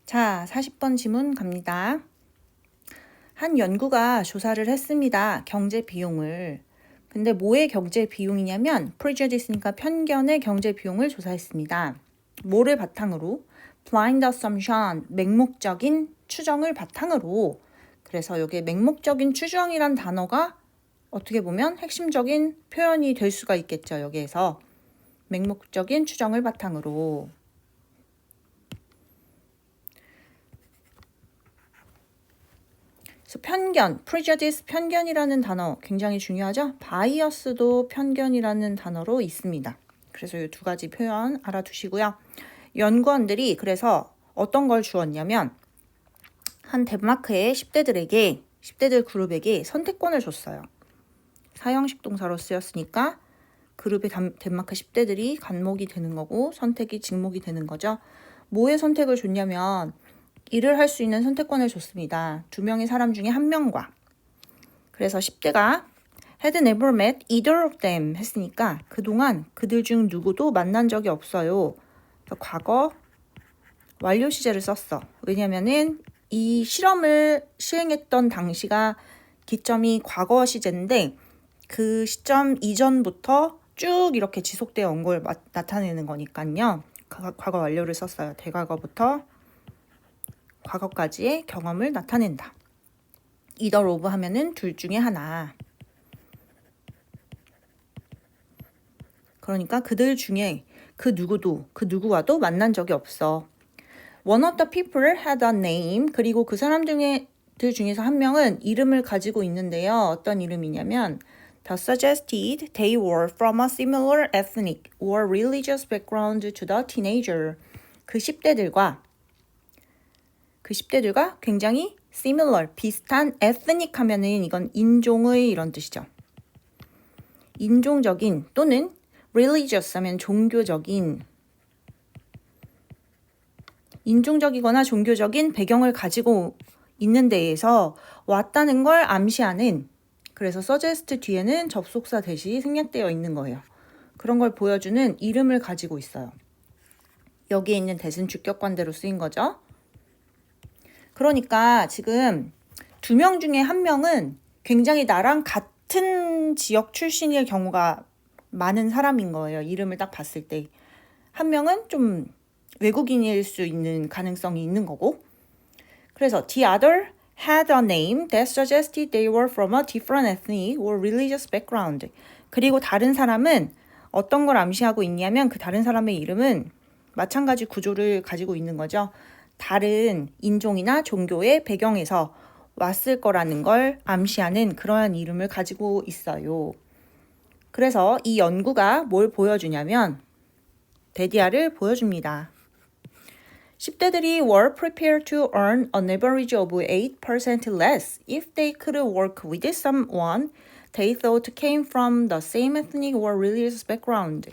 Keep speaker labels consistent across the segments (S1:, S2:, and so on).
S1: 자, 40번 지문 갑니다. 한 연구가 조사를 했습니다. 경제 비용을. 근데 뭐의 경제 비용이냐면 prejudice니까 편견의 경제 비용을 조사했습니다. 뭐를 바탕으로? blind assumption, 맹목적인 추정을 바탕으로. 그래서 여기에 맹목적인 추정이란 단어가 어떻게 보면 핵심적인 표현이 될 수가 있겠죠. 여기에서 맹목적인 추정을 바탕으로. 그래서 편견, prejudice, 편견이라는 단어 굉장히 중요하죠. bias도 편견이라는 단어로 있습니다. 그래서 이 두 가지 표현 알아두시고요. 연구원들이 그래서 어떤 걸 주었냐면 한 덴마크의 10대들 그룹에게 선택권을 줬어요. 사형식 동사로 쓰였으니까 그룹의 덴마크 10대들이 간목이 되는 거고 선택이 직목이 되는 거죠. 뭐의 선택을 줬냐면 일을 할 수 있는 선택권을 줬습니다. 2명의 사람 중에 1명과. 그래서 10대가 had never met either of them 했으니까 그동안 그들 중 누구도 만난 적이 없어요. 과거 완료 시제를 썼어. 왜냐면은 이 실험을 시행했던 당시가 기점이 과거 시제인데 그 시점 이전부터 쭉 이렇게 지속되어 온 걸 나타내는 거니까요. 과거 완료를 썼어요. 대과거부터 과거까지의 경험을 나타낸다. either of 하면은 둘 중에 하나. 그러니까 그들 중에 그 누구와도 만난 적이 없어. One of the people had a name. 그리고 그 사람 들 중에서 한 명은 이름을 가지고 있는데요. 어떤 이름이냐면 The suggested they were from a similar ethnic or religious background to the teenager. 그 10대들과 굉장히 similar, 비슷한 ethnic 하면은 이건 인종의 이런 뜻이죠. 인종적인 또는 religious 하면 종교적인 인종적이거나 종교적인 배경을 가지고 있는 데에서 왔다는 걸 암시하는 그래서 suggest 뒤에는 접속사 대시 생략되어 있는 거예요. 그런 걸 보여주는 이름을 가지고 있어요. 여기에 있는 대신 주격관대로 쓰인 거죠. 그러니까 지금 2명 중에 1명은 굉장히 나랑 같은 지역 출신일 경우가 많은 사람인 거예요. 이름을 딱 봤을 때. 1명은 좀 외국인일 수 있는 가능성이 있는 거고. 그래서 the other had a name that suggested they were from a different ethnic or religious background. 그리고 다른 사람은 어떤 걸 암시하고 있냐면 그 다른 사람의 이름은 마찬가지 구조를 가지고 있는 거죠. 다른 인종이나 종교의 배경에서 왔을 거라는 걸 암시하는 그러한 이름을 가지고 있어요. 그래서 이 연구가 뭘 보여주냐면 데디아를 보여줍니다. 10대들이 were prepared to earn an average of 8% less if they could work with someone they thought came from the same ethnic or religious background.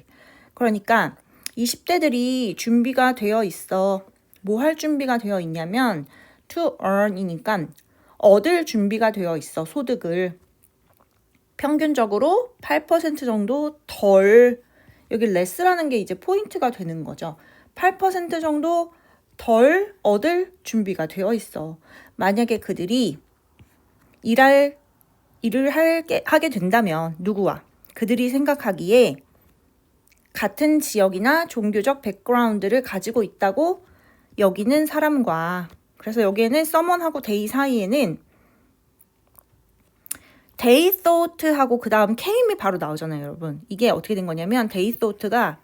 S1: 그러니까 이 10대들이 준비가 되어 있어. 뭐 할 준비가 되어 있냐면 to earn이니까 얻을 준비가 되어 있어. 소득을. 평균적으로 8% 정도 덜 여기 less라는 게 이제 포인트가 되는 거죠. 8% 정도 덜 얻을 준비가 되어 있어. 만약에 그들이 일을 하게 된다면 누구와? 그들이 생각하기에 같은 지역이나 종교적 백그라운드를 가지고 있다고 여기는 사람과 그래서 여기에는 someone하고 they 사이에는 they thought하고 그 다음 came이 바로 나오잖아요, 여러분. 이게 어떻게 된 거냐면 they thought가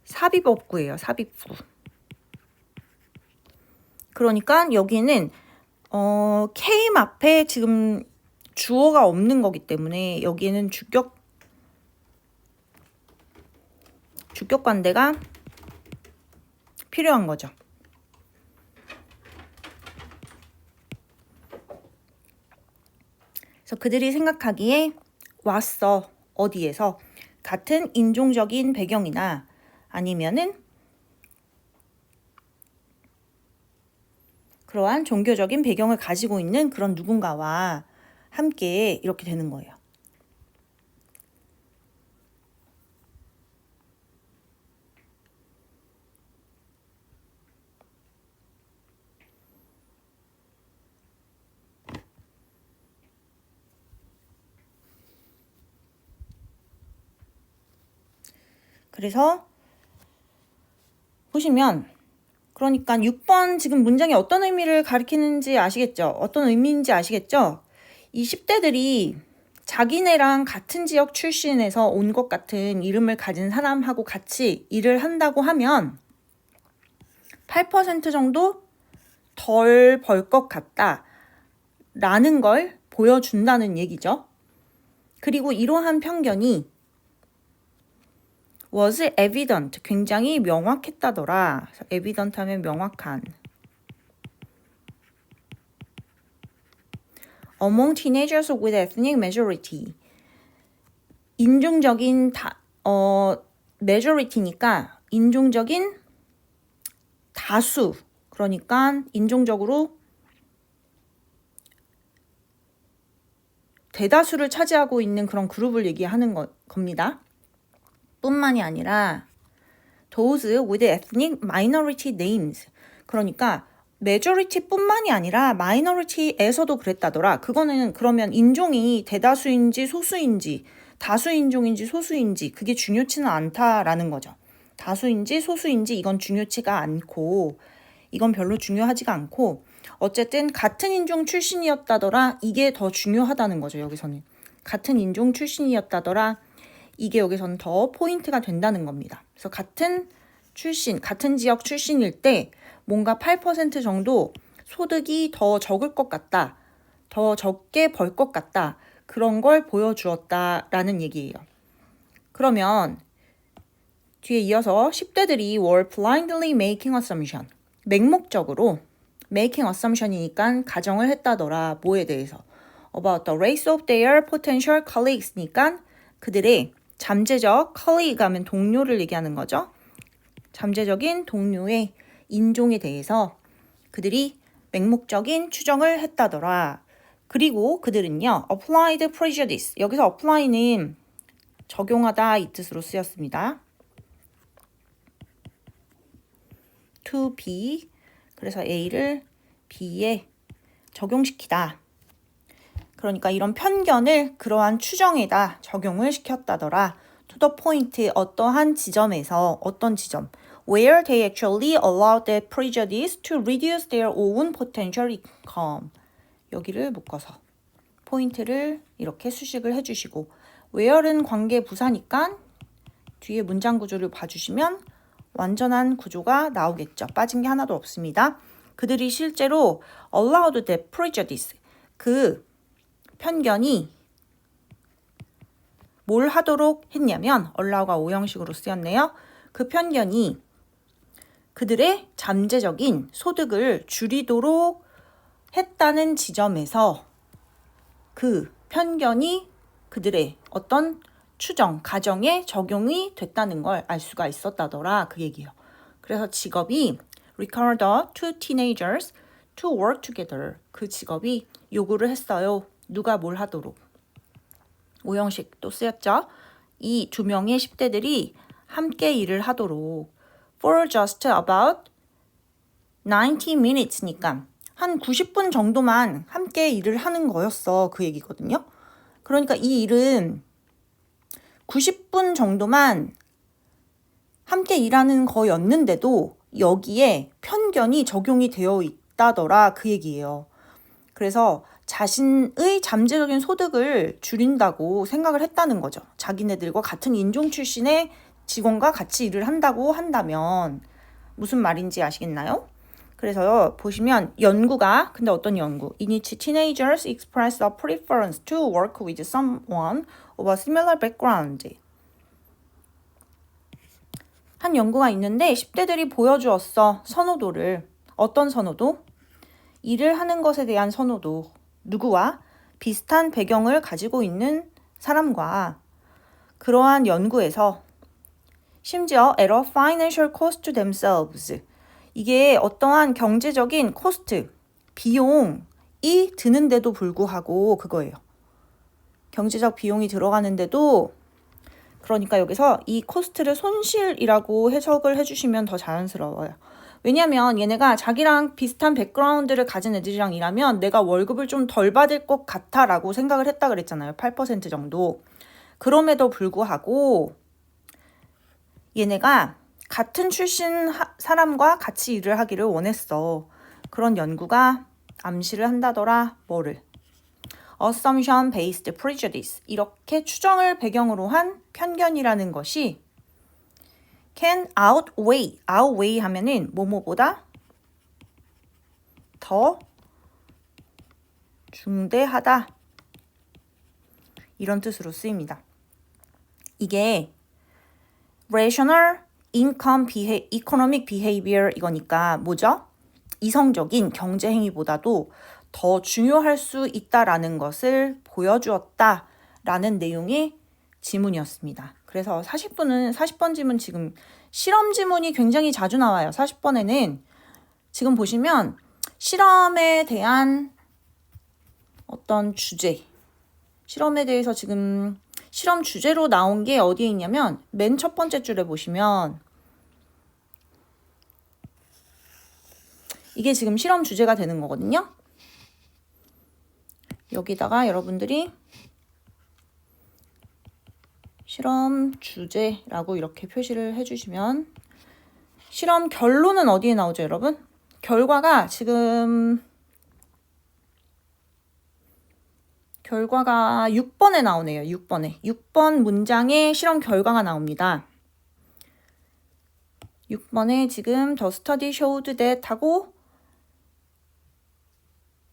S1: 삽입어구예요, 삽입구. 그러니까 여기는 came 앞에 지금 주어가 없는 거기 때문에 여기에는 주격관대가 필요한 거죠. 그래서 그들이 생각하기에 왔어. 어디에서? 같은 인종적인 배경이나 아니면은 그러한 종교적인 배경을 가지고 있는 그런 누군가와 함께 이렇게 되는 거예요. 그래서 보시면 그러니까 6번 지금 문장이 어떤 의미를 가리키는지 아시겠죠? 어떤 의미인지 아시겠죠? 이 10대들이 자기네랑 같은 지역 출신에서 온 것 같은 이름을 가진 사람하고 같이 일을 한다고 하면 8% 정도 덜 벌 것 같다 라는 걸 보여준다는 얘기죠. 그리고 이러한 편견이 was evident, 굉장히 명확했다더라. evident 하면 명확한. among teenagers with ethnic majority. 인종적인 majority니까 인종적인 다수. 그러니까 인종적으로 대다수를 차지하고 있는 그런 그룹을 얘기하는 겁니다. 뿐만이 아니라 those with ethnic minority names. 그러니까 majority 뿐만이 아니라 minority에서도 그랬다더라. 그거는 그러면 인종이 대다수인지 소수인지 다수인종인지 소수인지 그게 중요치는 않다라는 거죠. 다수인지 소수인지 이건 중요치가 않고 이건 별로 중요하지가 않고 어쨌든 같은 인종 출신이었다더라. 이게 더 중요하다는 거죠. 여기서는 같은 인종 출신이었다더라. 이게 여기서는 더 포인트가 된다는 겁니다. 그래서 같은 출신, 같은 지역 출신일 때 뭔가 8% 정도 소득이 더 적을 것 같다. 더 적게 벌 것 같다. 그런 걸 보여주었다라는 얘기예요. 그러면 뒤에 이어서 10대들이 were blindly making assumption. 맹목적으로 making assumption이니까 가정을 했다더라. 뭐에 대해서? about the race of their potential colleagues니까 그들의 잠재적 colleague 하면 동료를 얘기하는 거죠. 잠재적인 동료의 인종에 대해서 그들이 맹목적인 추정을 했다더라. 그리고 그들은요, applied prejudice. 여기서 apply는 적용하다 이 뜻으로 쓰였습니다. to B. 그래서 A를 B에 적용시키다. 그러니까 이런 편견을 그러한 추정에다 적용을 시켰다더라. to the point, 어떠한 지점에서, 어떤 지점. where they actually allowed that prejudice to reduce their own potential income. 여기를 묶어서 포인트를 이렇게 수식을 해주시고 where는 관계 부사니까 뒤에 문장 구조를 봐주시면 완전한 구조가 나오겠죠. 빠진 게 하나도 없습니다. 그들이 실제로 allowed that prejudice, 그 편견이 뭘 하도록 했냐면 allow가 오형식으로 쓰였네요. 그 편견이 그들의 잠재적인 소득을 줄이도록 했다는 지점에서 그 편견이 그들의 어떤 추정, 가정에 적용이 됐다는 걸 알 수가 있었다더라. 그 얘기예요. 그래서 직업이 required two teenagers to work together. 그 직업이 요구를 했어요. 누가 뭘 하도록. 오형식 또 쓰였죠. 이 두 명의 10대들이 함께 일을 하도록 for just about 90 minutes니까 한 90분 정도만 함께 일을 하는 거였어. 그 얘기거든요. 그러니까 이 일은 90분 정도만 함께 일하는 거였는데도 여기에 편견이 적용이 되어 있다더라. 그 얘기예요. 그래서 자신의 잠재적인 소득을 줄인다고 생각을 했다는 거죠. 자기네들과 같은 인종 출신의 직원과 같이 일을 한다고 한다면 무슨 말인지 아시겠나요? 그래서 보시면 연구가, 근데 어떤 연구? In which teenagers express a preference to work with someone of a similar background. 한 연구가 있는데 10대들이 보여주었어. 선호도를. 어떤 선호도? 일을 하는 것에 대한 선호도. 누구와? 비슷한 배경을 가지고 있는 사람과. 그러한 연구에서 심지어 at a financial cost to themselves. 이게 어떠한 경제적인 코스트, 비용이 드는데도 불구하고 그거예요. 경제적 비용이 들어가는데도, 그러니까 여기서 이 코스트를 손실이라고 해석을 해주시면 더 자연스러워요. 왜냐면 얘네가 자기랑 비슷한 백그라운드를 가진 애들이랑 일하면 내가 월급을 좀 덜 받을 것 같아 라고 생각을 했다 그랬잖아요. 8% 정도. 그럼에도 불구하고 얘네가 같은 출신 사람과 같이 일을 하기를 원했어. 그런 연구가 암시를 한다더라. 뭐를? Assumption based prejudice. 이렇게 추정을 배경으로 한 편견이라는 것이 can outweigh 하면은 뭐뭐보다 더 중대하다. 이런 뜻으로 쓰입니다. 이게 rational economic behavior 이거니까 뭐죠? 이성적인 경제 행위보다도 더 중요할 수 있다라는 것을 보여주었다라는 내용의 지문이었습니다. 그래서 40번 지문 지금 실험 지문이 굉장히 자주 나와요. 40번에는 지금 보시면 실험에 대한 어떤 주제, 실험에 대해서 지금 실험 주제로 나온 게 어디에 있냐면 맨 첫 번째 줄에 보시면 이게 지금 실험 주제가 되는 거거든요. 여기다가 여러분들이 실험 주제라고 이렇게 표시를 해주시면 실험 결론은 어디에 나오죠, 여러분? 결과가 지금 결과가 6번에 나오네요. 6번 문장에 실험 결과가 나옵니다. 6번에 지금 the study showed that 하고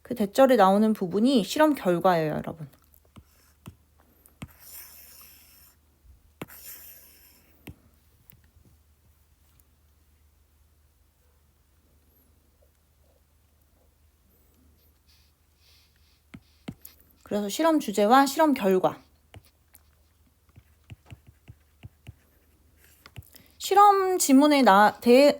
S1: 그 대절에 나오는 부분이 실험 결과예요, 여러분. 그래서 실험 주제와 실험 결과. 실험 지문에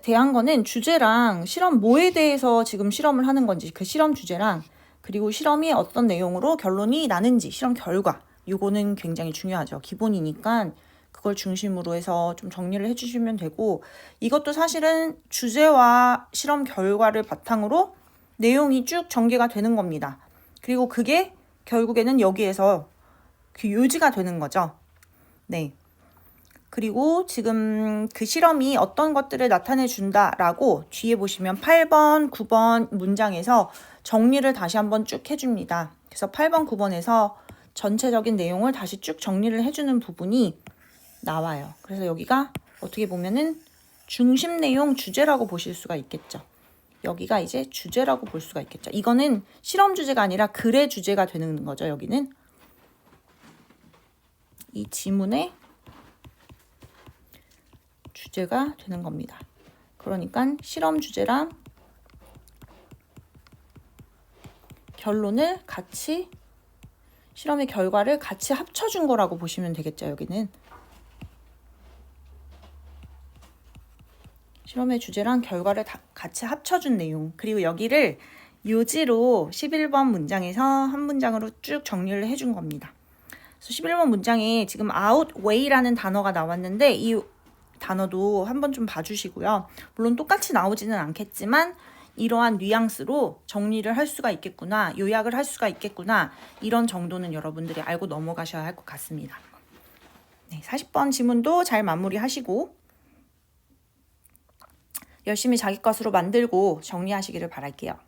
S1: 대한 거는 주제랑 실험 뭐에 대해서 지금 실험을 하는 건지 그 실험 주제랑 그리고 실험이 어떤 내용으로 결론이 나는지 실험 결과 요거는 굉장히 중요하죠. 기본이니까 그걸 중심으로 해서 좀 정리를 해주시면 되고 이것도 사실은 주제와 실험 결과를 바탕으로 내용이 쭉 전개가 되는 겁니다. 그리고 그게 결국에는 여기에서 그 요지가 되는 거죠. 네. 그리고 지금 그 실험이 어떤 것들을 나타내 준다라고 뒤에 보시면 8번, 9번 문장에서 정리를 다시 한번 쭉 해줍니다. 그래서 8번, 9번에서 전체적인 내용을 다시 쭉 정리를 해주는 부분이 나와요. 그래서 여기가 어떻게 보면은 중심 내용 주제라고 보실 수가 있겠죠. 여기가 이제 주제라고 볼 수가 있겠죠. 이거는 실험 주제가 아니라 글의 주제가 되는 거죠. 여기는 이 지문의 주제가 되는 겁니다. 그러니까 실험 주제랑 결론을 같이 실험의 결과를 같이 합쳐준 거라고 보시면 되겠죠. 여기는 실험의 주제랑 결과를 다 같이 합쳐준 내용. 그리고 여기를 요지로 11번 문장에서 한 문장으로 쭉 정리를 해준 겁니다. 그래서 11번 문장에 지금 outweigh라는 단어가 나왔는데 이 단어도 한번 좀 봐주시고요. 물론 똑같이 나오지는 않겠지만 이러한 뉘앙스로 정리를 할 수가 있겠구나, 요약을 할 수가 있겠구나 이런 정도는 여러분들이 알고 넘어가셔야 할 것 같습니다. 네, 40번 지문도 잘 마무리하시고 열심히 자기 것으로 만들고 정리하시기를 바랄게요.